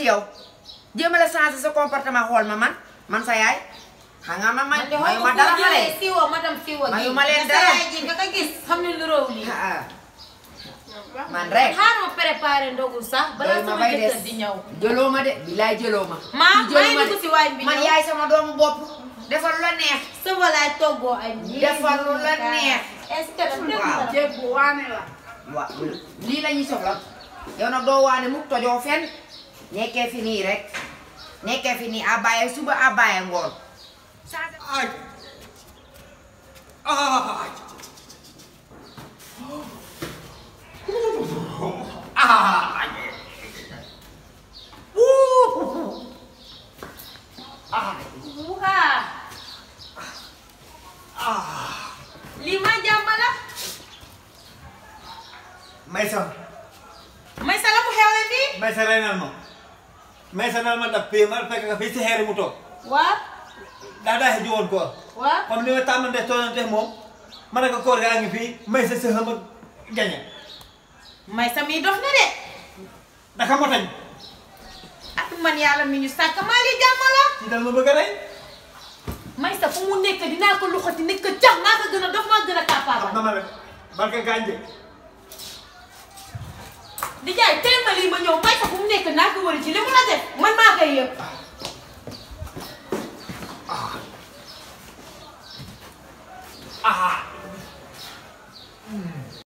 ci yow jéem a la changer sa comportement xool ma man sa yaay xam nga ma dara xale siwo madame siwo mayu ma leen dara ji nga ko gis xam ne lu réew lii man rek xaar ma préparé ndogu sax balaa sama jëkkër di ñëw jëloo ma de bilaay jëloo ma maa ngi ci waañ bi man yaay sama doomu bopp defal lu la neex sama laay toggoo ay defal lu la neex est-ce que waaw jéeg bu waane la waaw lii la ñuy soxla yow nag doo waane mu tojoo fenn nekkee fi nii rek nekkee fi nii abaaye suba abaaye ngoon ay ay lii ma jàmm la Maysa la mu xewle nii Maysa reynal ma Maysa nal ma dab fii ma fekk nga fii si xeeri mu toog waaw daa xeji woon koor waaw comme ni ma tàmmante toonante moom ma ne ko koor gaa ngi fii Maysa sa xëm ak gañe Maysa mi dox na de daka motañ ak man yàlla mi ñu sàkk maa li jàmm la ci dal ma bëgg a rey Maysa fu mu nekk dinaa ko luxati nekk ko jax maa ko gën a dof maa gën a capable na ma rek barka gànje di jaay teel ma lii ma ñëw Maysa fu mu nekk naa ko wari ci li mu la def man maa koy yëpp